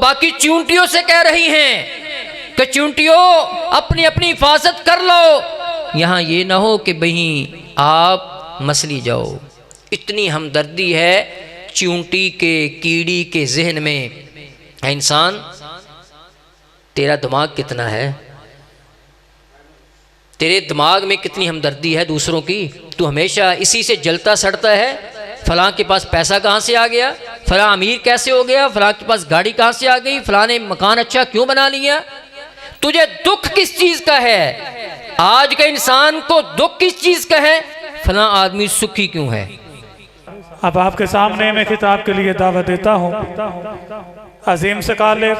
बाकी चूंटियों से कह रही हैं कि चूंटियों अपनी अपनी हिफाजत कर लो, यहाँ ये ना हो कि भाई आप मसली जाओ। इतनी हमदर्दी है चूंटी के कीड़ी के जहन में। इंसान, तेरा दिमाग कितना है, तेरे दिमाग में कितनी हमदर्दी है दूसरों की? तू हमेशा इसी से जलता सड़ता है, फलां के पास पैसा कहाँ से आ गया, फलां अमीर कैसे हो गया, फलां के पास गाड़ी कहाँ से आ गई, फलां ने मकान अच्छा क्यों बना लिया। तुझे दुख किस चीज़ का है? आज के इंसान को दुख किस चीज़ का है? फलां आदमी सुखी क्यों है। अब आपके सामने मैं खिताब के लिए दावत देता हूँ अजीम से काले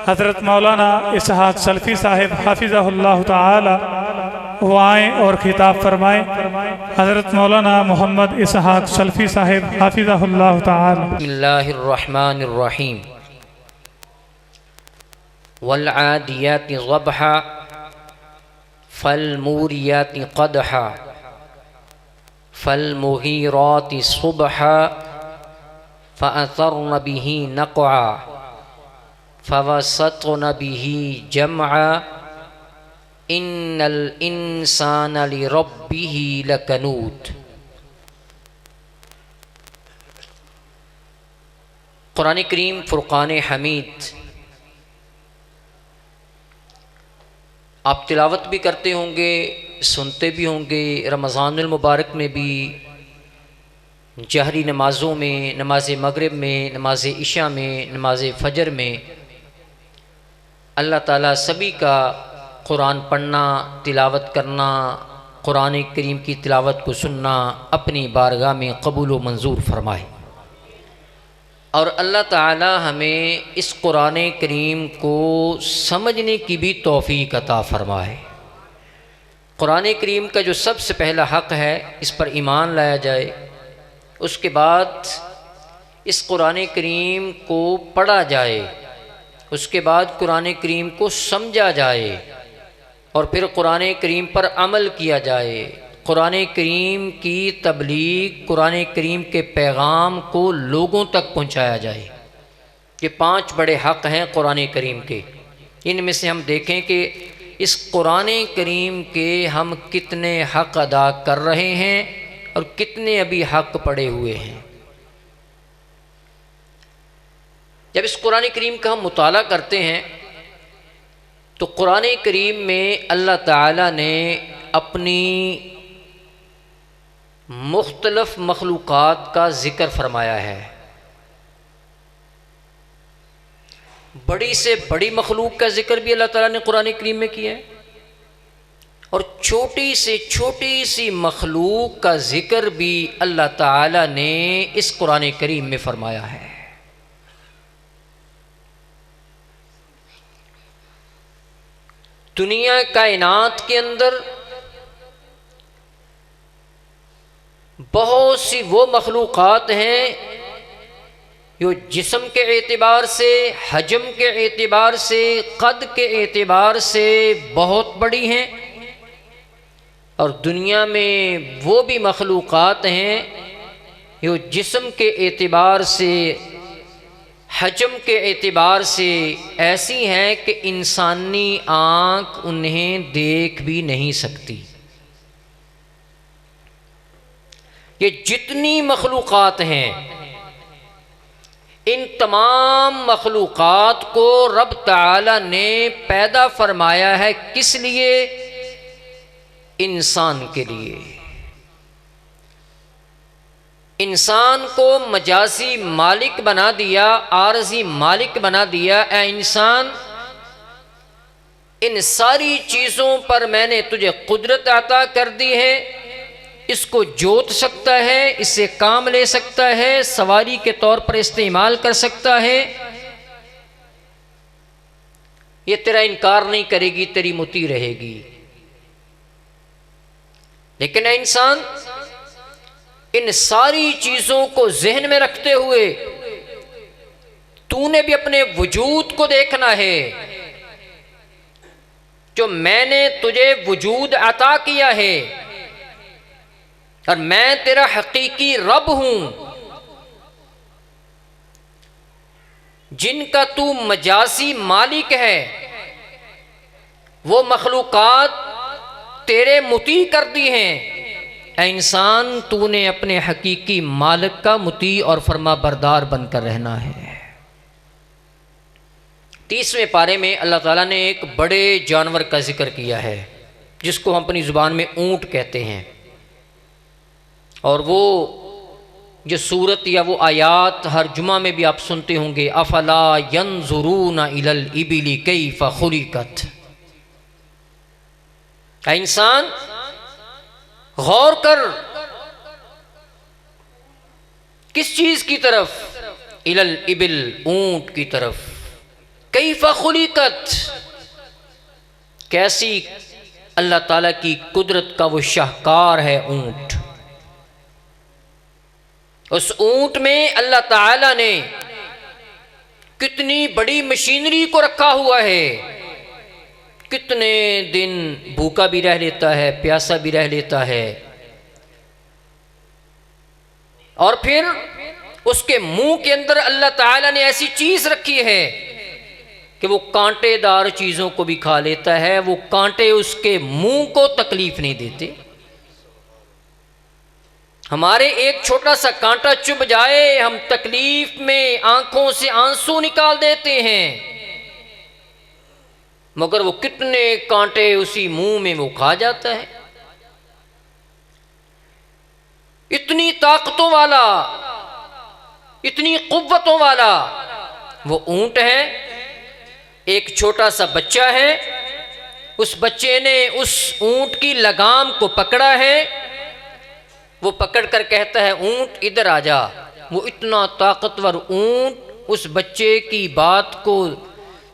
हज़रत मौलाना इसहाक सल्फी साहिब हाफिज़हुल्लाह ताला वो आएँ और खिताब फरमाएँ। हज़रत मौलाना मोहम्मद इसहाक सल्फी साहिब हाफिज़हुल्लाह ताला। बिस्मिल्लाहिर्रहमानिर्रहीम। वल आदियाति ज़बहा फलमूरियाति क़दहा फलमुगीराति सुबहा फ़असरन बिही नक़आ फ़वसतन बिही जमआ इन्नल इंसान लिरब्बिही लकनूद। कुरान करीम फ़ुरक़ान हमीद आप तिलावत भी करते होंगे, सुनते भी होंगे। रमज़ानुल मुबारक में भी जहरी नमाज़ों में, नमाज मगरिब में, नमाज इशा में, नमाज फ़जर में अल्लाह ताला सभी का कुरान पढ़ना, तिलावत करना, कुरान करीम की तिलावत को सुनना अपनी बारगाह में कबूल व मंजूर फरमाए। और अल्लाह ताला हमें इस कुरान करीम को समझने की भी तौफ़ीक़ अता फरमाए। कुरान करीम का जो सबसे पहला हक़ है, इस पर ईमान लाया जाए। उसके बाद इस कुरान करीम को पढ़ा जाए, उसके बाद कुरान करीम को समझा जाए और फिर कुरान करीम पर अमल किया जाए। कुरान करीम की तबलीग, कुरान करीम के पैगाम को लोगों तक पहुंचाया जाए। ये 5 बड़े हक़ हैं कुरान करीम के। इनमें से हम देखें कि इस कुरान करीम के हम कितने हक़ अदा कर रहे हैं और कितने अभी हक़ पड़े हुए हैं। जब इस कुरान करीम का हम मुताला करते हैं तो कुरान करीम में अल्लाह ताला ने अपनी मुख्तलफ मखलूक़ात का ज़िक्र फरमाया है। बड़ी से बड़ी मखलूक का ज़िक्र भी अल्लाह ताला ने कुरान करीम में किया है और छोटी से छोटी सी मखलूक का ज़िक्र भी अल्लाह ताला ने इस कुरान करीम में फरमाया है। दुनिया कायनात के अंदर बहुत सी वो मखलूक़ात हैं जो जिस्म के एतबार से, हजम के एतबार से, कद के एतबार से बहुत बड़ी हैं और दुनिया में वो भी मखलूक़ात हैं जो जिस्म के एतबार से, हजम के एतबार से ऐसी हैं कि इंसानी आँख उन्हें देख भी नहीं सकती। ये जितनी मखलूक़ात हैं, इन तमाम मखलूक़ात को रब ताला ने पैदा फरमाया है किस लिए? इंसान के लिए। इंसान को मजाजी मालिक बना दिया, आरजी मालिक बना दिया। ऐ इंसान, इन सारी चीज़ों पर मैंने तुझे कुदरत अता कर दी है। इसको जोत सकता है, इससे काम ले सकता है, सवारी के तौर पर इस्तेमाल कर सकता है। ये तेरा इनकार नहीं करेगी, तेरी मुती रहेगी। लेकिन ऐ इंसान, इन सारी चीज़ों को जहन में रखते हुए तूने भी अपने वजूद को देखना है। जो मैंने तुझे वजूद अता किया है और मैं तेरा हकीकी रब हूं, जिनका तू मजासी मालिक है, वो मखलूकात तेरे मुती कर दी हैं। ऐ इंसान, तूने अपने हकीकी मालिक का मुती और फरमा बरदार बनकर रहना है। 30वें पारे में अल्लाह ताला ने एक बड़े जानवर का जिक्र किया है जिसको हम अपनी ज़ुबान में ऊँट कहते हैं। और वो जो सूरत या वो आयात हर जुमा में भी आप सुनते होंगे, अफला यंजुरूना इलल इबिली कैफ़ खुलिकत। इंसान गौर कर किस चीज की तरफ, इलल इबिल ऊंट की तरफ, कैफ़ खुलिकत, कैसी अल्लाह ताला की कुदरत का वो शाहकार है ऊंट। उस ऊंट में अल्लाह ताला ने कितनी बड़ी मशीनरी को रखा हुआ है, कितने दिन भूखा भी रह लेता है, प्यासा भी रह लेता है। और फिर उसके मुंह के अंदर अल्लाह ताला ने ऐसी चीज रखी है कि वो कांटेदार चीजों को भी खा लेता है, वो कांटे उसके मुंह को तकलीफ नहीं देते। हमारे एक छोटा सा कांटा चुभ जाए, हम तकलीफ में आंखों से आंसू निकाल देते हैं, मगर वो कितने कांटे उसी मुंह में वो खा जाता है। इतनी ताकतों वाला, इतनी कुव्वतों वाला वो ऊंट है। एक छोटा सा बच्चा है, उस बच्चे ने उस ऊंट की लगाम को पकड़ा है, वो पकड़कर कहता है ऊंट इधर आ जा। वो इतना ताकतवर ऊंट उस बच्चे की बात को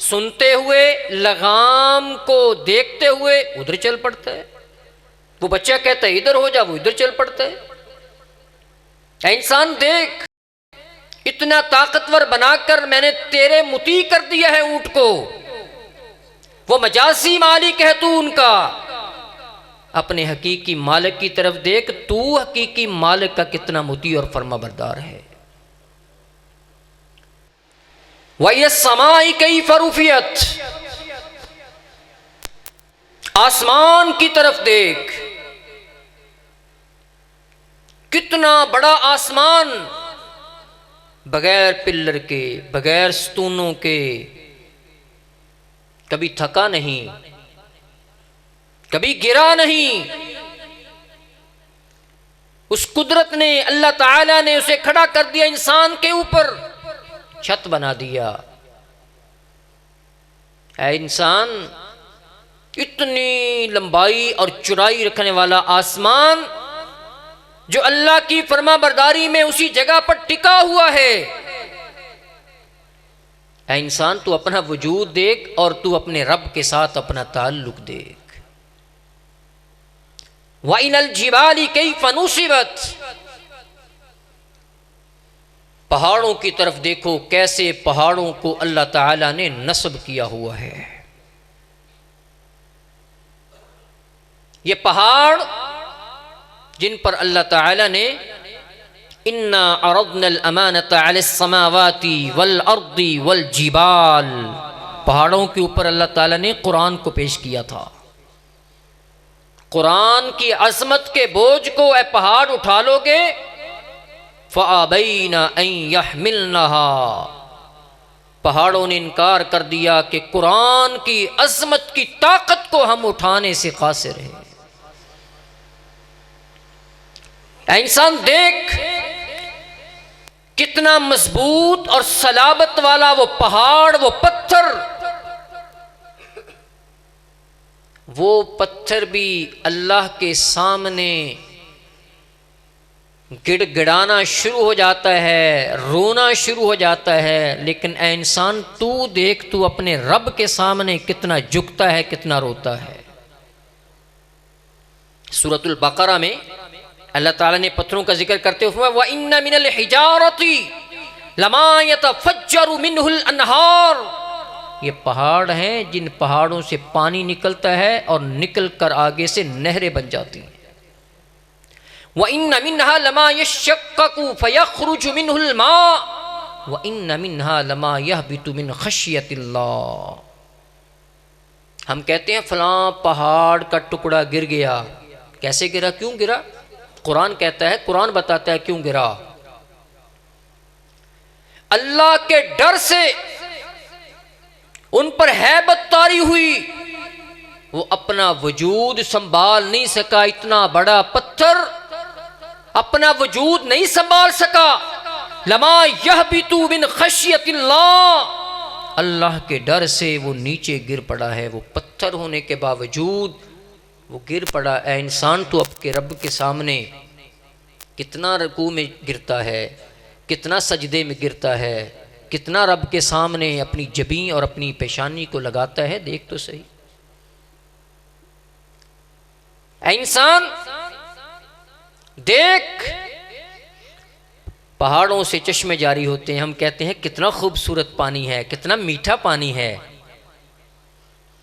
सुनते हुए, लगाम को देखते हुए उधर चल पड़ता है। वो बच्चा कहता है इधर हो जा, वो इधर चल पड़ता है। इंसान देख, इतना ताकतवर बनाकर मैंने तेरे मुती कर दिया है ऊंट को। वो मजासी मालिक है तू उनका, अपने हकीकी मालिक की तरफ देख, तू हकीकी मालिक का कितना मुती और फरमाबरदार है। वयस्समाई कैफ़ रुफ़ियत, आसमान की तरफ देख, कितना बड़ा आसमान, बगैर पिल्लर के, बगैर स्तूनों के, कभी थका नहीं, कभी गिरा नहीं। उस कुदरत ने, अल्लाह ताला ने उसे खड़ा कर दिया इंसान के ऊपर, छत बना दिया। ऐ इंसान, इतनी लंबाई और चौड़ाई रखने वाला आसमान जो अल्लाह की फरमाबरदारी में उसी जगह पर टिका हुआ है। ऐ इंसान, तू अपना वजूद देख और तू अपने रब के साथ अपना ताल्लुक देख। वइनल जिबाली कैफ़ नुसिबत, पहाड़ों की तरफ देखो, कैसे पहाड़ों को अल्लाह ताला ने नस्ब किया हुआ है। ये पहाड़ जिन पर अल्लाह ताला ने इन्ना अरदनल अमानत अलस समावाति वल अर्दी वल जिबाल, पहाड़ों के ऊपर अल्लाह ताला ने कुरान को पेश किया था। कुरान की अज़मत के बोझ को ए पहाड़ उठा लोगे, फ़अबैना अन यहमिलनहा, पहाड़ों ने इनकार कर दिया कि कुरान की अज़मत की ताकत को हम उठाने से कासिर हैं। इंसान देख, कितना मजबूत और सलाबत वाला वो पहाड़, वो पत्थर, वो पत्थर भी अल्लाह के सामने गिड़गिड़ाना शुरू हो जाता है, रोना शुरू हो जाता है। लेकिन ऐ इंसान, तू देख, तू अपने रब के सामने कितना झुकता है, कितना रोता है। सूरतुल बकरा में अल्लाह ताला ने पत्थरों का जिक्र करते हुए व इन्ना मिनल हिजारती लमा यतफज्जरु मिनहुल अनहार, ये पहाड़ हैं जिन पहाड़ों से पानी निकलता है और निकल कर आगे से नहरें बन जाती हैं। व इन्ना मिन्हा लमा यशक्ककु फयखरुजु मिनहुल मा, व इन्न मिन्हा लमा यहबितु मिन खश्यतिल्लाह। हम कहते हैं फलां पहाड़ का टुकड़ा गिर गया, कैसे गिरा, क्यों गिरा? कुरान कहता है, कुरान बताता है क्यों गिरा। अल्लाह के डर से उन पर हैबत तारी हुई, वो अपना वजूद संभाल नहीं सका, इतना बड़ा पत्थर अपना वजूद नहीं संभाल सका। लमा यहबितु मिन खश्यतिल्लाह, अल्लाह के डर से वो नीचे गिर पड़ा है। वो पत्थर होने के बावजूद वो गिर पड़ा। ऐ इंसान, तो आपके रब के सामने कितना रुकू में गिरता है, कितना सजदे में गिरता है, कितना रब के सामने अपनी जबीं और अपनी पेशानी को लगाता है, देख तो सही। ऐ इंसान देख, पहाड़ों से चश्मे जारी होते हैं। हम कहते हैं कितना खूबसूरत पानी है, कितना मीठा पानी है।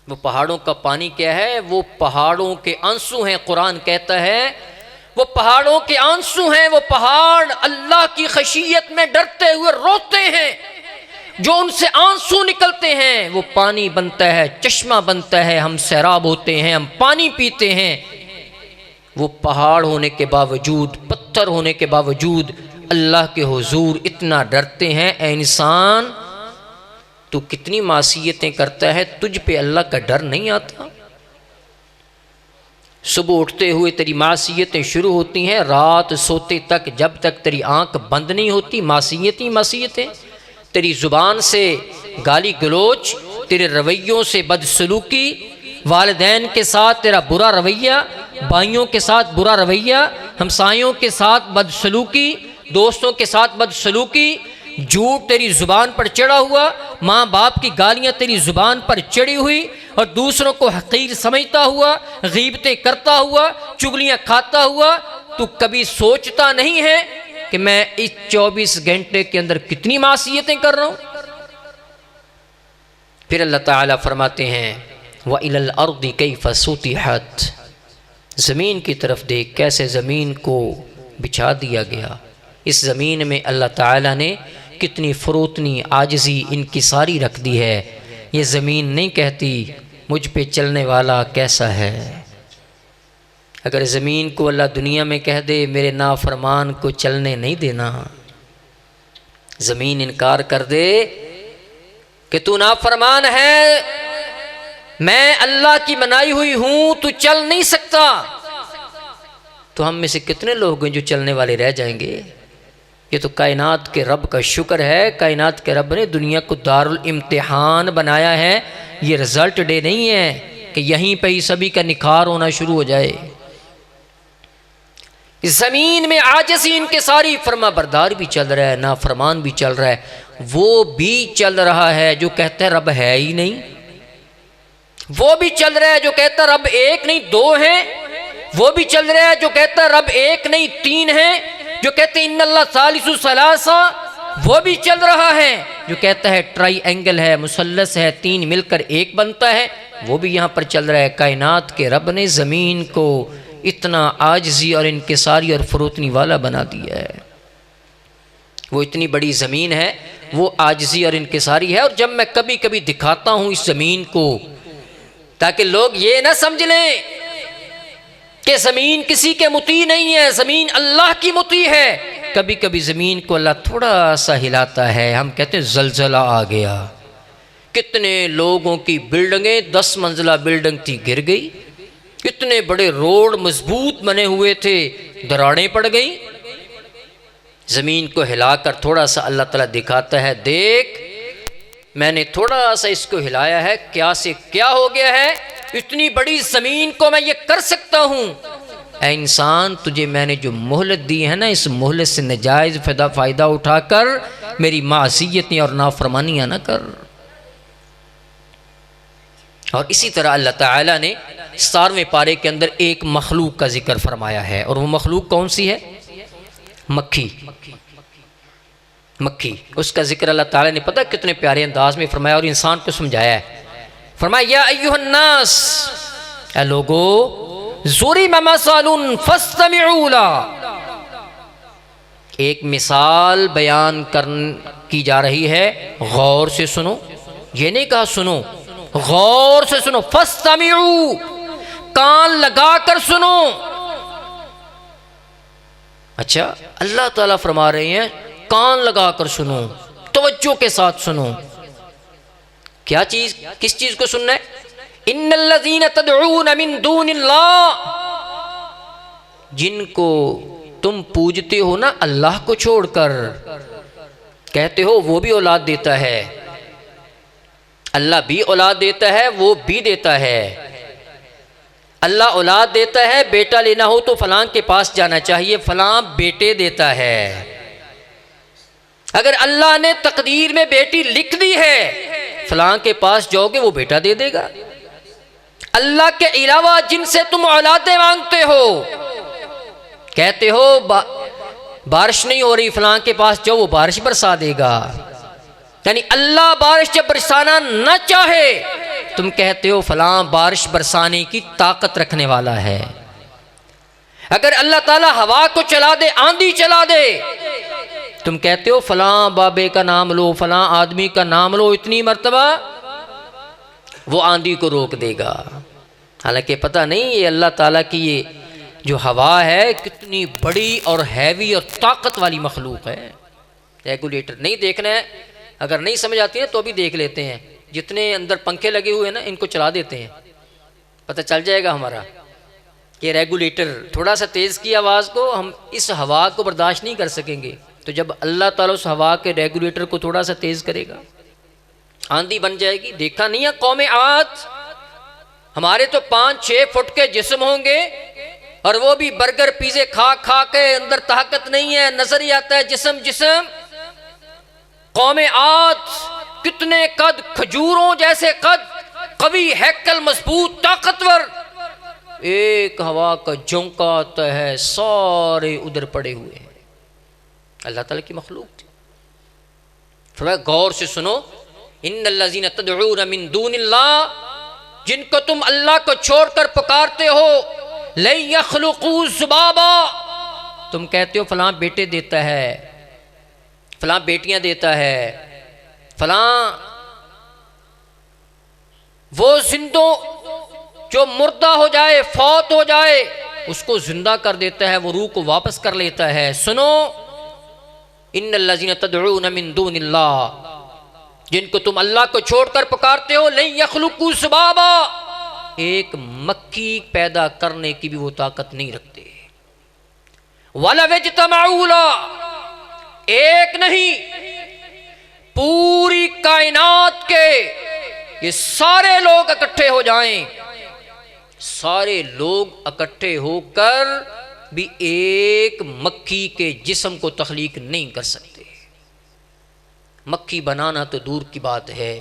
वो पहाड़ों का पानी क्या है? वो पहाड़ों के आंसू हैं। कुरान कहता है वो पहाड़ों के आंसू हैं। वो पहाड़ अल्लाह की खशियत में डरते हुए रोते हैं। जो उनसे आंसू निकलते हैं वो पानी बनता है, चश्मा बनता है, हम सैराब होते हैं, हम पानी पीते हैं। वो पहाड़ होने के बावजूद, पत्थर होने के बावजूद अल्लाह के हुजूर इतना डरते हैं। ऐ इंसान, तू कितनी मासियतें करता है, तुझ पे अल्लाह का डर नहीं आता? सुबह उठते हुए तेरी मासियतें शुरू होती हैं, रात सोते तक, जब तक तेरी आंख बंद नहीं होती मासियतें मासियतें। तेरी ज़ुबान से गाली गलोच, तेरे रवैयों से बदसलूकी, वालिदैन के साथ तेरा बुरा रवैया, भाइयों के साथ बुरा रवैया, हमसायों के साथ बदसलूकी, दोस्तों के साथ बदसलूकी, झूठ तेरी ज़ुबान पर चढ़ा हुआ, माँ बाप की गालियाँ तेरी ज़ुबान पर चढ़ी हुई, और दूसरों को हकीर समझता हुआ, गीबतें करता हुआ, चुगलियाँ खाता हुआ। तू कभी सोचता नहीं है कि मैं इस 24 घंटे के अंदर कितनी मासियतें कर रहा हूँ? फिर अल्लाह ताला फरमाते हैं व इलल अर्दी कैफ़ सुतिहत, ज़मीन की तरफ देख, कैसे ज़मीन को बिछा दिया गया। इस ज़मीन में अल्लाह ताला ने कितनी फ़रोतनी, आजिज़ी, इनकिसारी रख दी है। ये ज़मीन नहीं कहती मुझ पे चलने वाला कैसा है। अगर ज़मीन को अल्लाह दुनिया में कह दे मेरे नाफरमान को चलने नहीं देना, ज़मीन इनकार कर दे कि तू नाफरमान है, मैं अल्लाह की मनाई हुई हूँ, तू चल नहीं सकता, तो हम में से कितने लोग हैं जो चलने वाले रह जाएंगे? ये तो कायनात के रब का शुक्र है, कायनात के रब ने दुनिया को दारुल इम्तिहान बनाया है। ये रिज़ल्ट डे नहीं है कि यहीं पे ही सभी का निखार होना शुरू हो जाए। इस ज़मीन में आजिज़ी इनकिसारी, फरमा बरदार भी चल रहा है, नाफरमान भी चल रहा है। वो भी चल रहा है जो कहता है रब है ही नहीं, वो भी चल रहा है जो कहता है रब एक नहीं दो है, वो भी चल रहा है जो कहता है रब एक नहीं तीन है, जो कहते हैं इन्नल्लाह सालिसु सलासा, वो भी चल रहा है जो कहता है ट्राई एंगल है, मुसल्लस है, तीन मिलकर एक बनता है, वो भी यहाँ पर चल रहा है। कायनात के रब ने ज़मीन को इतना आजिज़ी और इनकिसारी और फ़रोतनी वाला बना दिया है। वो इतनी बड़ी ज़मीन है, वो आजिज़ी और इनकिसारी है। और जब मैं कभी कभी दिखाता हूँ इस ज़मीन को, ताकि लोग ये ना समझ लें कि ज़मीन किसी के मुती नहीं है, ज़मीन अल्लाह की मुती है। कभी कभी ज़मीन को अल्लाह थोड़ा सा हिलाता है, हम कहते हैं ज़लज़ला आ गया। कितने लोगों की बिल्डिंगें, 10 मंजिला बिल्डिंग थी, गिर गई। कितने बड़े रोड मजबूत बने हुए थे, दरारें पड़ गई। ज़मीन को हिलाकर थोड़ा सा अल्लाह ताला दिखाता है, देख मैंने थोड़ा सा इसको हिलाया है, क्या से क्या हो गया है, इतनी बड़ी ज़मीन को मैं ये कर सकता हूँ। ऐ इंसान, तुझे मैंने जो मोहलत दी है ना, इस मोहलत से नजायज़ फ़ायदा उठाकर मेरी मासियतें और नाफरमानियाँ न कर। और इसी तरह अल्लाह ताला ने 17वें पारे के अंदर एक मखलूक का जिक्र फरमाया है, और वो मखलूक कौन सी है? मक्खी। मक्खी, उसका जिक्र अल्लाह ताला ने पता कितने प्यारे अंदाज में फरमाया और इंसान को समझाया है। फरमाया या अय्युहन्नास, ऐ लोगो, ज़ुरिब मसलुन फस्तमिऊ ला, एक मिसाल बयान की जा रही है, गौर से सुनो। ये नहीं कहा सुनो, गौर से सुनो। फस्तमिऊ, कान लगा कर सुनो। अच्छा, अल्लाह ताला फरमा रहे हैं कान लगा कर सुनो, तवज्जो के साथ सुनो। क्या चीज, किस चीज को सुनना है? इन्नल्लज़ीना तदऊन मिन दूनिल्लाह, जिनको तुम पूजते हो ना अल्लाह को छोड़कर, कहते हो वो भी औलाद देता है, अल्लाह भी औलाद देता है, वो भी देता है। अल्लाह औलाद देता है, बेटा लेना हो तो फलां के पास जाना चाहिए, फलां बेटे देता है। अगर अल्लाह ने तकदीर में बेटी लिख दी है, फलां के पास जाओगे वो बेटा दे देगा। अल्लाह के अलावा जिनसे तुम औलादें मांगते हो, कहते हो बारिश नहीं हो रही, फलां के पास जाओ वो बारिश बरसा देगा। यानी अल्लाह बारिश जब बरसाना न चाहे, तुम कहते हो फलां बारिश बरसाने की ताकत रखने वाला है। अगर अल्लाह ताला हवा को चला दे, आंधी चला दे, तुम कहते हो फलां बाबे का नाम लो, फलां आदमी का नाम लो, इतनी मर्तबा वो आंधी को रोक देगा। हालांकि पता नहीं ये अल्लाह ताला की ये जो हवा है कितनी बड़ी और हैवी और ताकत वाली मखलूक है। रेगुलेटर नहीं देखना है, अगर नहीं समझ आती है तो अभी देख लेते हैं। जितने अंदर पंखे लगे हुए हैं ना, इनको चला देते हैं, पता चल जाएगा हमारा कि रेगुलेटर थोड़ा सा तेज़ की आवाज़ को हम इस हवा को बर्दाश्त नहीं कर सकेंगे। तो जब अल्लाह ताला उस हवा के रेगुलेटर को थोड़ा सा तेज़ करेगा, आंधी बन जाएगी। देखा नहीं है कौमे आद, हमारे तो 5-6 फुट के जिस्म होंगे और वो भी बर्गर पिज़्ज़े खा खा के अंदर ताकत नहीं है, नजर ही आता है जिस्म जिस्म। कौमे आद कितने कद, खजूरों जैसे कद, कवि हैकल, मजबूत, ताकतवर। एक हवा का झोंका आता है, सारे उधर पड़े हुए हैं। अल्लाह ताला की मखलूक थी। थोड़ा गौर से सुनो। इन्नल्लज़ीना तदऊन मिन दूनिल्लाह, जिनको तुम अल्लाह को छोड़कर पुकारते हो, लन यख्लुकू ज़ुबाबा, तुम कहते हो फलां बेटे देता है, फलां बेटियां देता है, फलां वो जिंदों जो मुर्दा हो जाए, फौत हो जाए, उसको जिंदा कर देता है, वो रूह को वापस कर लेता है। सुनो, इन्नल्लज़ीना तदऊन मिन दूनिल्लाह, जिनको तुम अल्लाह को छोड़कर पुकारते हो, लन यख्लुकू ज़ुबाबा, एक मक्खी पैदा करने की भी वो ताकत नहीं रखते। वला वज्तमऊ ला, एक नहीं पूरी कायनात के ये सारे लोग इकट्ठे हो जाएं, सारे लोग इकट्ठे होकर भी एक मक्खी के जिस्म को तख्लीक नहीं कर सकते। मक्खी बनाना तो दूर की बात है।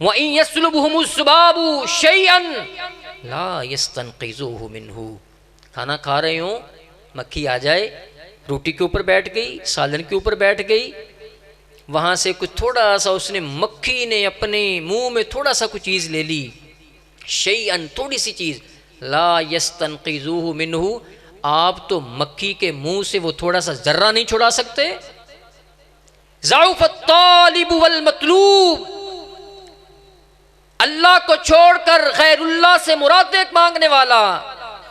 वइन यस्लुबहुमु ज़ुबाबु शैअन ला यस्तनक़िज़ूहु मिन्हु, खाना खा रहे हो, मक्खी आ जाए, रोटी के ऊपर बैठ गई, सालन के ऊपर बैठ गई, वहाँ से कुछ थोड़ा सा उसने, मक्खी ने अपने मुंह में थोड़ा सा कुछ चीज़ ले ली, शैअन थोड़ी सी चीज़, ला यस्तनक़िज़ूहु मिन्हु, आप तो मक्खी के मुंह से वो थोड़ा सा जर्रा नहीं छुड़ा सकते। ज़अफ़त तालिब वल मतलूब, अल्लाह को छोड़कर गैरुल्लाह से मुरादें मांगने वाला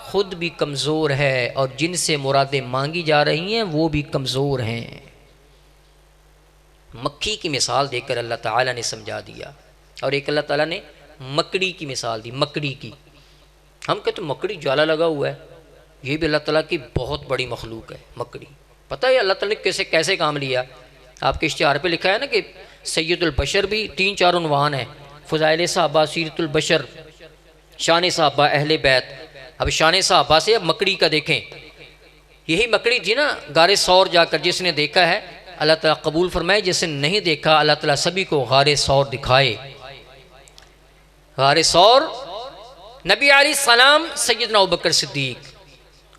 खुद भी कमज़ोर है, और जिनसे मुरादें मांगी जा रही हैं वो भी कमज़ोर हैं। मक्खी की मिसाल देकर अल्लाह ताला ने समझा दिया। और एक अल्लाह ताला ने मकड़ी की मिसाल दी, मकड़ी की। हम कहते मकड़ी ज्वाला लगा हुआ है, ये भी अल्लाह ताला की बहुत बड़ी मखलूक है मकड़ी। पता है अल्लाह ताला ने कैसे कैसे काम लिया? आपके इश्तिहार पे लिखा है ना कि सैयदुल बशर भी 3-4 उन्वान है, फ़ज़ाइल सहाबा, सीरतुल बशर, शान सहाबा, अहले बैत। अब शान सहाबा से अब मकड़ी का देखें, यही मकड़ी थी ना गारे सौर जाकर, जिसने देखा है अल्लाह ताला कबूल फरमाए, जिसने नहीं देखा अल्लाह ताला सभी को गारे सौर दिखाए। गारे सौर, नबी अलैहिस्सलाम सैयदना अबू बकर सिद्दीक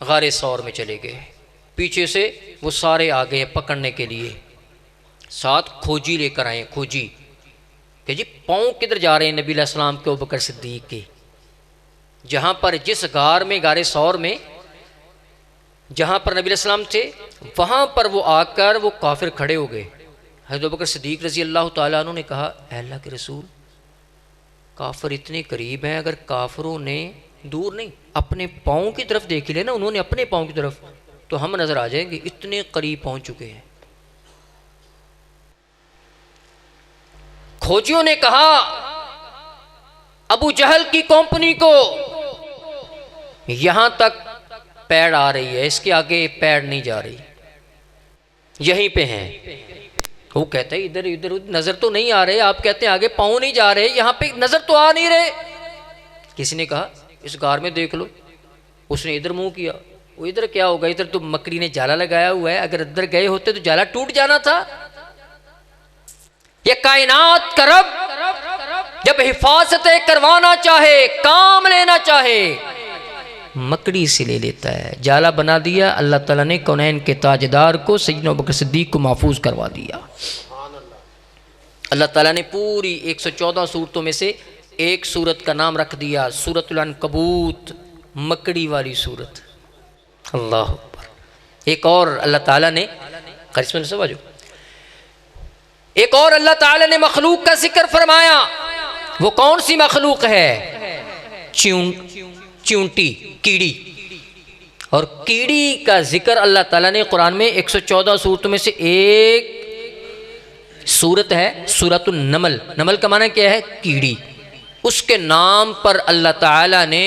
गारे सौर में चले गए, पीछे से वो सारे आ गए पकड़ने के लिए, साथ खोजी लेकर आए, खोजी कि जी पाँव किधर जा रहे हैं नबी अलैहिस्सलाम के, अबू बकर सिद्दीक के, जहाँ पर जिस गार में, गारे सौर में जहाँ पर नबी अलैहिस्सलाम थे वहाँ पर वो आकर वो काफिर खड़े हो गए। हज़रत अबू बकर सिद्दीक़ रज़ी अल्लाह तआला अन्हु ने कहा, अल्लाह के रसूल, काफिर इतने करीब हैं, अगर काफिरों ने दूर नहीं अपने पाँव की तरफ देख ले ना, उन्होंने अपने पाँव की तरफ, तो हम नज़र आ जाएंगे, इतने करीब पहुँच चुके हैं। खोजियों ने कहा अबू जहल की कंपनी को यहां तक पैड़ आ रही है, इसके आगे पैड़ नहीं जा रही, यहीं पे हैं। वो कहते हैं इधर इधर नजर तो नहीं आ रहे, आप कहते हैं आगे पाँव नहीं जा रहे, यहाँ पे नजर तो आ नहीं रहे। किसी ने कहा इस गार में देख लो, उसने इधर मुंह किया, वो इधर क्या होगा, इधर तो मकड़ी ने जाला लगाया हुआ है, अगर इधर गए होते तो जाला टूट जाना था। ये कायनात का रब जब हिफाजत करवाना चाहे, काम लेना चाहे, मकड़ी से ले लेता है। जाला बना दिया अल्लाह ताला ने कौनैन के ताजदार को, सैयदना अबू बकर सिद्दीक़ को महफूज करवा दिया। अल्लाह ताला ने पूरी 114 सूरतों में से एक सूरत का नाम रख दिया सूरतुल अनकबूत, मकड़ी वाली सूरत। अल्लाह अकबर। एक और अल्लाह ताला ने करिश्मा से समझो, एक और अल्लाह ताला ने मखलूक का जिक्र फरमाया। वो कौन सी मखलूक है? चींटी, कीड़ी। और कीड़ी का जिक्र अल्लाह ताला ने कुरान में 114 सूरतों में से एक सूरत है सूरतुन नमल। नमल का माना क्या है? कीड़ी। उसके नाम पर अल्लाह ताला ने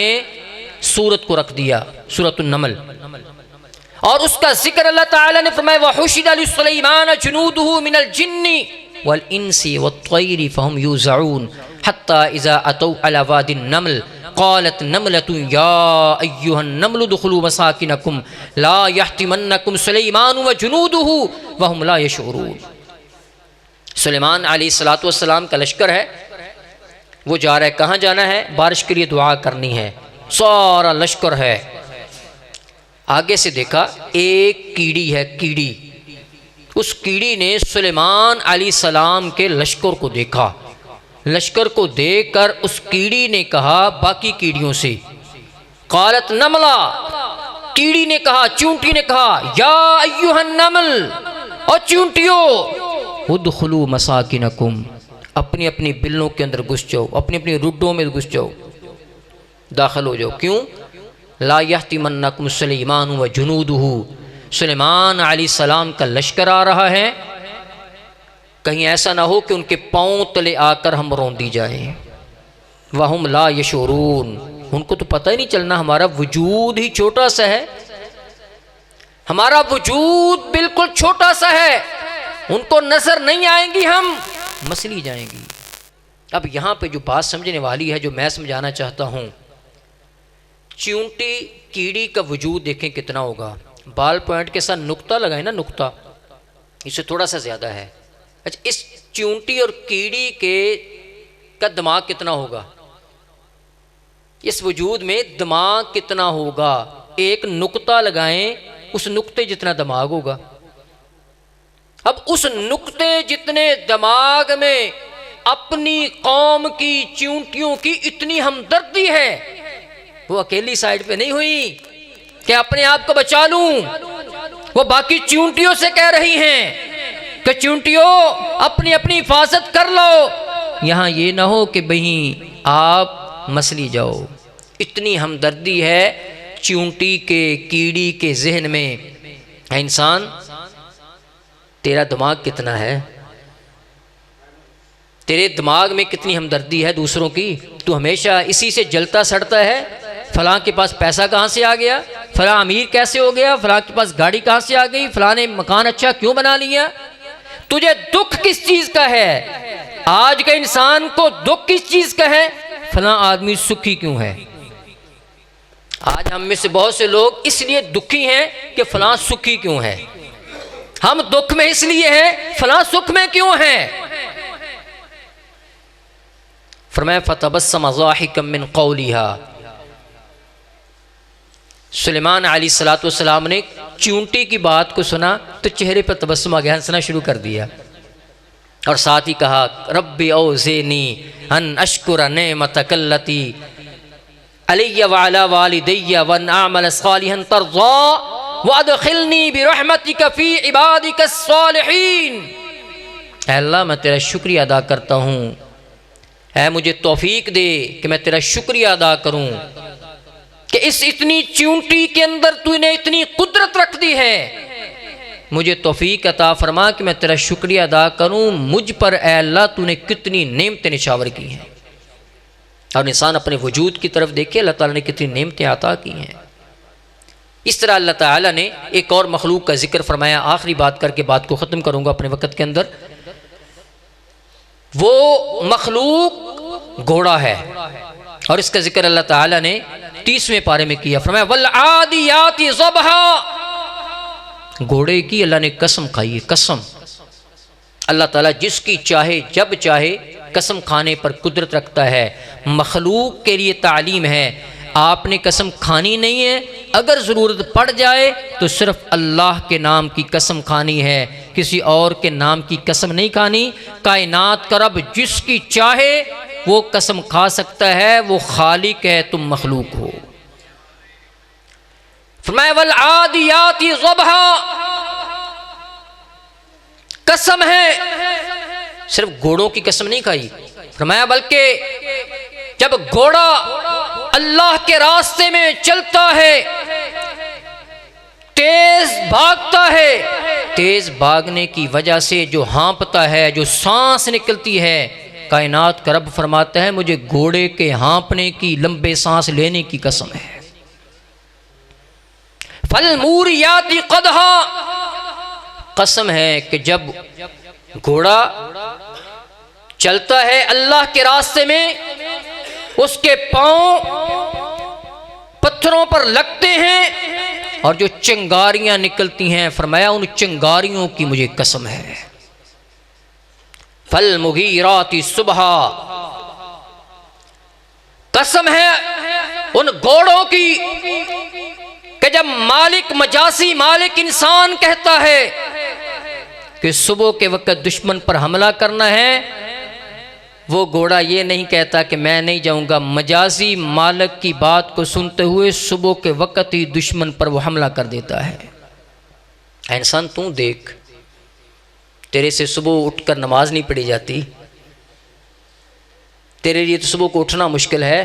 सूरत को रख दिया सूरतुन नमल। और उसका जिक्र अल्लाह ताला ने फरमाया वहुशिदा लिसुलैमान जुनूदुहु मिनल जिन्नी वल इंसी वत्तैरी फहुम यूज़ऊन हत्ता इज़ा अतौ अला वादिन नमल क़ालत नमलतुन या अय्युहन नमलु दुखुलू मसाकिनकुम ला यहतिमन्नकुम सुलैमान व जुनूदुहु वहुम ला यशऊरून। सुलेमान अलैहिस्सलातु वस्सलाम का लश्कर है, वो जा रहा है, कहाँ जाना है? बारिश के लिए दुआ करनी है, सारा लश्कर है। आगे से देखा एक कीड़ी है, कीड़ी। उस कीड़ी ने सुलेमान अलैहिस्सलाम के लश्कर को देखा। लश्कर को देखकर उस कीड़ी ने कहा बाकी कीड़ियों से, क़ालत नमला, कीड़ी ने कहा, चूंटी ने कहा, या अय्युहन नमल, और चूंटियों उदखुलू मसाकिनकुम, अपनी अपनी बिलों के अंदर घुस जाओ, अपनी अपनी रुड्डों में घुस जाओ, दाखिल हो जाओ। क्यों? ला यहतिमन्नकुम सुलैमान व जुनूदुहु, सुलेमान अलैहिस्सलाम का लश्कर आ रहा है, कहीं ऐसा ना हो कि उनके पाँव तले आकर हम रौंदी जाएं। वहुम ला यशऊरून, उनको तो पता ही नहीं चलना, हमारा वजूद ही छोटा सा है, हमारा वजूद बिल्कुल छोटा सा है, उनको नजर नहीं आएंगी, हम मसली जाएंगी। अब यहाँ पे जो बात समझने वाली है, जो मैं समझाना चाहता हूँ, चींटी कीड़ी का वजूद देखें कितना होगा। बाल पॉइंट के साथ नुक्ता लगाए ना, नुक्ता, इससे थोड़ा सा ज़्यादा है। अच्छा, इस चींटी और कीड़ी के का दिमाग कितना होगा? इस वजूद में दिमाग कितना होगा? एक नुक्ता लगाएं, उस नुक्ते जितना दिमाग होगा। अब उस नुक्ते जितने दिमाग में अपनी कौम की चींटियों की इतनी हमदर्दी है, वो अकेली साइड पे नहीं हुई कि अपने आप को बचा लूं, वो बाकी चींटियों से कह रही हैं कि चींटियों अपनी अपनी हिफाजत कर लो, यहाँ ये ना हो कि भाई आप मसली जाओ। इतनी हमदर्दी है चींटी के, कीड़ी के जहन में। इंसान, तेरा दिमाग कितना है? तेरे दिमाग में कितनी हमदर्दी है दूसरों की? तू हमेशा इसी से जलता सड़ता है, फलां के पास पैसा कहाँ से आ गया, फलां अमीर कैसे हो गया, फलां के पास गाड़ी कहाँ से आ गई, फलां ने मकान अच्छा क्यों बना लिया। तुझे दुख किस चीज का है? आज के इंसान को दुख किस चीज का है? फलां आदमी सुखी क्यों है। आज हम में से बहुत से लोग इसलिए दुखी हैं कि फलां सुखी क्यों है। हम दुख में इसलिए हैं, फलां सुख में क्यों है। फरमाया फतबस्सम ज़ाहिकम मिन क़ौलिहा, सुलेमान अलैहिस्सलातु वस्सलाम ने चींटी की बात को सुना तो चेहरे पर तबस्सुम आ गया, हंसना शुरू कर दिया। और साथ ही कहा रब्बी औज़िनी अन अश्कुरा नेमतकल्लती अलैया व अला वालिदैया व अन अअमल सालिहन तर्ज़ा वअदखिलनी बिरहमतिका फी इबादिका अस्सालिहीन। ऐ अल्लाह मैं तेरा शुक्रिया अदा करता हूँ, ऐ मुझे तौफीक दे कि मैं तेरा शुक्रिया अदा करूँ कि इस इतनी चूंटी के अंदर तूने इतनी कुदरत रख दी है, मुझे तौफीक अता फरमा कि मैं तेरा शुक्रिया अदा करूँ मुझ पर। ऐ अल्लाह तूने कितनी नेमतें निछावर की हैं। और इंसान अपने वजूद की तरफ देखे, अल्लाह ताला ने कितनी नेमतें अता की हैं। इस तरह अल्लाह ताला ने एक और मखलूक का जिक्र फरमाया। आखिरी बात करके बात को ख़त्म करूँगा अपने वक़्त के अंदर। वो मखलूक घोड़ा है और इसका जिक्र अल्लाह ताला ने 30वें पारे में किया। फरमाया वल आदियाति ज़बहा, घोड़े की अल्लाह ने कसम खाई है। कसम, अल्लाह ताला जिसकी चाहे जब चाहे कसम खाने पर कुदरत रखता है। मखलूक के लिए तालीम है, आपने कसम खानी नहीं है, अगर ज़रूरत पड़ जाए तो सिर्फ अल्लाह के नाम की कसम खानी है, किसी और के नाम की कसम नहीं खानी। कायनात का रब जिसकी चाहे वो कसम खा सकता है, वो खालिक है, तुम मखलूक हो। फरमाया वल आदियाति ज़बहा, कसम है, सिर्फ घोड़ों की कसम नहीं खाई। फरमाया बल्कि जब घोड़ा अल्लाह के रास्ते में चलता है, तेज भागता है, तेज भागने की वजह से जो हाँपता है, जो सांस निकलती है, कायनात का रब फरमाता है मुझे घोड़े के हाँपने की, लंबे सांस लेने की कसम है। फल मूरियाति क़दहा, कसम है कि जब घोड़ा चलता है अल्लाह के रास्ते में, उसके पांव पत्थरों पर लगते हैं और जो चिंगारियां निकलती हैं, फरमाया उन चिंगारियों की मुझे कसम है। फल मुगीराति सुबहा, कसम है उन घोड़ों की कि जब मालिक, मजासी मालिक इंसान कहता है कि सुबह के वक्त दुश्मन पर हमला करना है, वो घोड़ा ये नहीं कहता कि मैं नहीं जाऊंगा। मजाजी मालिक की बात को सुनते हुए सुबह के वक्त ही दुश्मन पर वो हमला कर देता है। इंसान तू देख, तेरे से सुबह उठकर नमाज नहीं पढ़ी जाती, तेरे लिए तो सुबह को उठना मुश्किल है।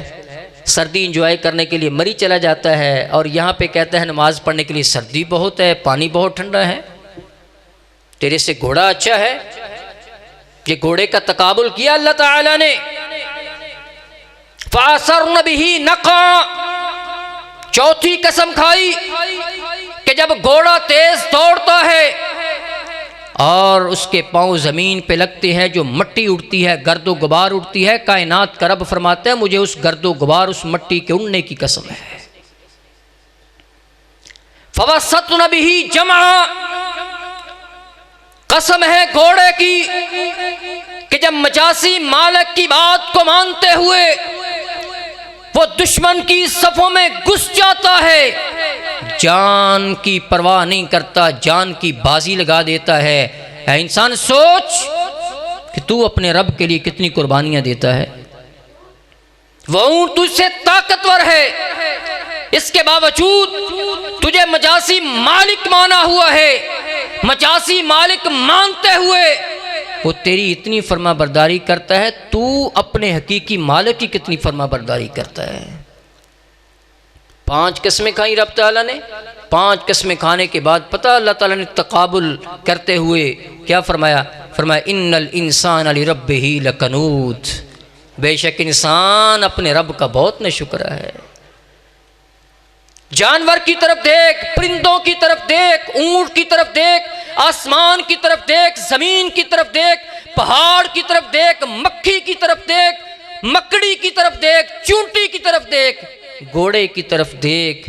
सर्दी इंजॉय करने के लिए मरी चला जाता है और यहाँ पे कहता है नमाज पढ़ने के लिए सर्दी बहुत है, पानी बहुत ठंडा है। तेरे से घोड़ा अच्छा है। ये घोड़े का तकाबुल किया अल्लाह ताला ने। फासरन बिही नक़ा, चौथी कसम खाई कि जब घोड़ा तेज दौड़ता है और उसके पांव जमीन पे लगते हैं, जो मट्टी उड़ती है, गर्दो गुबार उड़ती है, कायनात का रब फरमाता है मुझे उस गर्दो गुबार, उस मट्टी के उड़ने की कसम है। फवसतन बिही जमा, कसम है घोड़े की कि जब मजासी मालिक की बात को मानते हुए वो दुश्मन की सफों में घुस जाता है, जान की परवाह नहीं करता, जान की बाजी लगा देता है। ऐ इंसान सोच कि तू अपने रब के लिए कितनी कुर्बानियां देता है। वो ऊंट तुझसे ताकतवर है, इसके बावजूद तुझे मजासी मालिक माना हुआ है। मजासी मालिक मानते हुए वो तेरी इतनी फर्मा बरदारी करता है, तू अपने हकीकी मालिक की कितनी फर्मा बरदारी करता है। 5 कस्में खाई रब ताला ने। 5 कस्में खाने के बाद पता अल्लाह ताला ने तकाबुल करते हुए क्या फरमाया? फरमाया इन्नल इंसान लिरब्बिही लकनूत, बेशक इंसान अपने रब का बहुत नाशुक्र है। जानवर की तरफ देख, परिंदों की तरफ देख, ऊंट की तरफ देख, आसमान की तरफ देख, जमीन की तरफ देख, पहाड़ की तरफ देख, मक्खी की तरफ देख, मकड़ी की तरफ देख, चूंटी की तरफ देख, घोड़े की तरफ देख।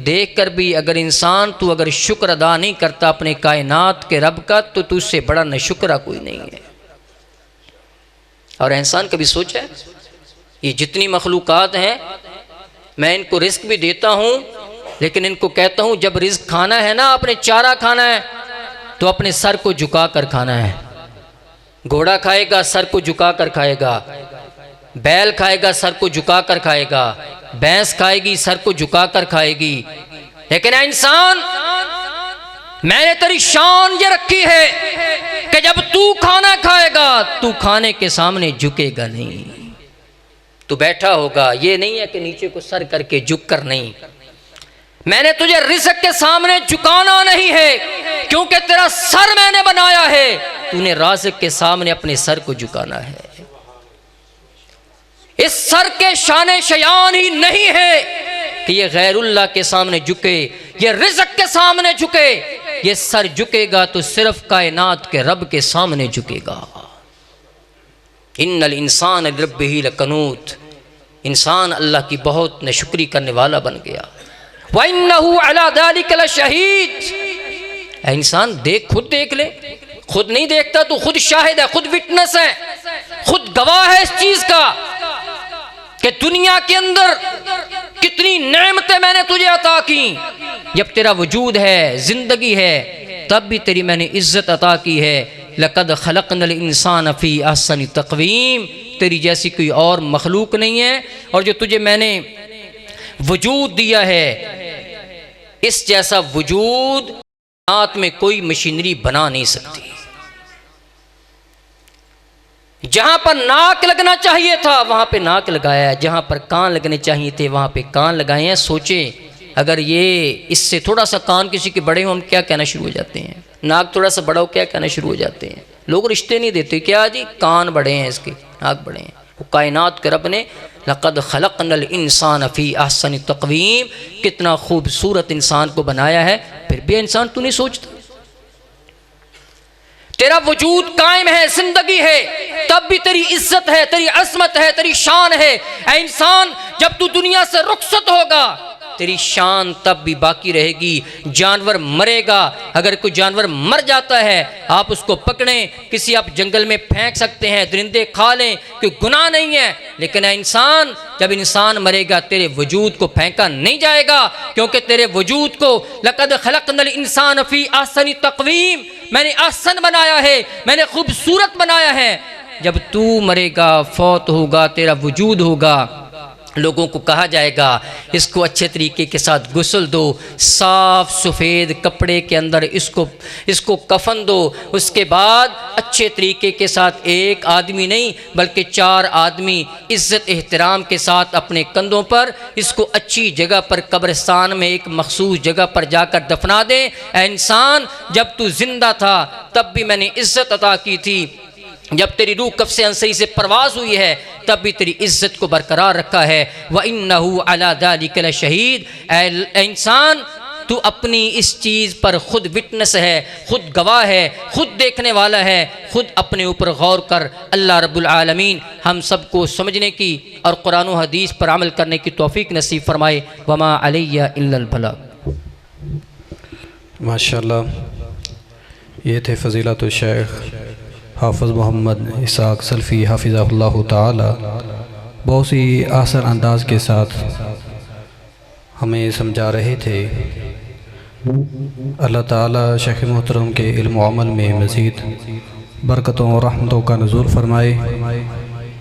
देख कर भी अगर इंसान तू अगर शुक्र अदा नहीं करता अपने कायनात के रब का, तो तुझसे बड़ा नाशुक्रा कोई नहीं है। और इंसान कभी सोचा है ये जितनी मखलूकात हैं, मैं इनको रिस्क भी देता हूँ, लेकिन इनको कहता हूँ जब रिस्क खाना है ना, अपने चारा खाना है तो अपने सर को झुका कर खाना है। घोड़ा खाएगा सर को झुका कर खाएगा, बैल खाएगा सर को झुका कर खाएगा, भैंस खाएगी सर को झुका कर खाएगी। लेकिन इंसान मैंने तेरी शान ये रखी है कि जब तू खाना खाएगा तू खाने के सामने झुकेगा नहीं, तू बैठा होगा। ये नहीं है कि नीचे को सर करके झुक कर, नहीं। मैंने तुझे रिज़्क़ के सामने झुकाना नहीं है, क्योंकि तेरा सर मैंने बनाया है, तूने राज़िक़ के सामने अपने सर को झुकाना है। इस सर के शान शयान ही नहीं है कि ये गैरुल्लाह के सामने झुके, ये रिज़्क़ के सामने झुके। ये सर झुकेगा तो सिर्फ कायनात के रब के सामने झुकेगा। इन्नल इंसान लिरब्बिही लकनूत, इंसान अल्लाह की बहुत नाशुक्री करने वाला बन गया। व इन्नहु अला ज़ालिका लशहीद, इंसान देख, खुद देख ले, खुद नहीं देखता तो खुद शाहिद है, खुद विटनेस है, खुद गवाह है इस चीज का कि दुनिया के अंदर कितनी नेमतें मैंने तुझे अता की। जब तेरा वजूद है, जिंदगी है, तब भी तेरी मैंने इज्जत अता की है। लक़द खलक़नल इंसान फ़ी अहसनि तक़वीम, तेरी जैसी कोई और मखलूक नहीं है, और जो तुझे मैंने वजूद दिया है, इस जैसा वजूद कायनात में कोई मशीनरी बना नहीं सकती। जहां पर नाक लगना चाहिए था वहां पे नाक लगाया है, जहां पर कान लगने चाहिए थे वहां पे कान लगाए हैं। सोचें, अगर ये इससे थोड़ा सा कान किसी के बड़े हो, हम क्या कहना शुरू हो जाते हैं, नाक थोड़ा सा बड़ा हो क्या कहना शुरू हो जाते हैं। लोग रिश्ते नहीं देते, क्या जी कान बड़े हैं इसके, नाक बड़े हैं। वो कायनात के रब ने लक़द खलक़नल इंसान फ़ी अहसनि तक़वीम, कितना खूबसूरत इंसान को बनाया है, फिर भी इंसान तू नहीं सोचता। तेरा वजूद कायम है, जिंदगी है, तब भी तेरी इज्जत है, तेरी अज़मत है, तेरी शान है। ऐ इंसान, जब तू दुनिया से रुखसत होगा तेरी शान तब भी बाकी रहेगी। जानवर मरेगा, अगर कोई जानवर मर जाता है आप उसको पकड़ें, किसी आप जंगल में फेंक सकते हैं, दरिंदे खा लें, कोई गुनाह नहीं है। लेकिन इंसान, जब इंसान मरेगा तेरे वजूद को फेंका नहीं जाएगा, क्योंकि तेरे वजूद को लक़द खलक़नल इंसान फ़ी अहसनि तक़वीम, मैंने अहसन बनाया है, मैंने खूबसूरत बनाया है। जब तू मरेगा, फौत होगा, तेरा वजूद होगा, लोगों को कहा जाएगा इसको अच्छे तरीके के साथ गुस्ल दो, साफ सफ़ेद कपड़े के अंदर इसको कफन दो, उसके बाद अच्छे तरीके के साथ एक आदमी नहीं बल्कि 4 आदमी इज़्ज़त एहतराम के साथ अपने कंधों पर इसको अच्छी जगह पर, कब्रिस्तान में एक मखसूस जगह पर जाकर दफना दें। ऐ इंसान, जब तू जिंदा था तब भी मैंने इज़्ज़त अता की थी, जब तेरी रूह कब्ज़े अंसरी से परवाज़ हुई है तब भी तेरी इज़्ज़त को बरकरार रखा है। व इन्नहु अला ज़ालिका लशहीद, ऐ इंसान तू अपनी इस चीज़ पर खुद विटनेस है, खुद गवाह है, खुद देखने वाला है, खुद अपने ऊपर गौर कर। अल्लाह रब्बुल आलमीन हम सबको समझने की और कुरान व हदीस पर अमल करने की तौफीक नसीब फरमाए। वमा अलैया इल्लल बलाग। माशाअल्लाह, ये थे फ़ज़ीलतुल शेख हाफ़िज़ मोहम्मद इसहाक़ सल्फ़ी हाफ़िज़हुल्लाह ताला। बहुत ही आसान अंदाज़ के साथ हमें समझा रहे थे। अल्लाह ताला शेख मोहतरम के इल्म व अमल में मज़ीद बरकतों और रहमतों का नुज़ूल फ़रमाए।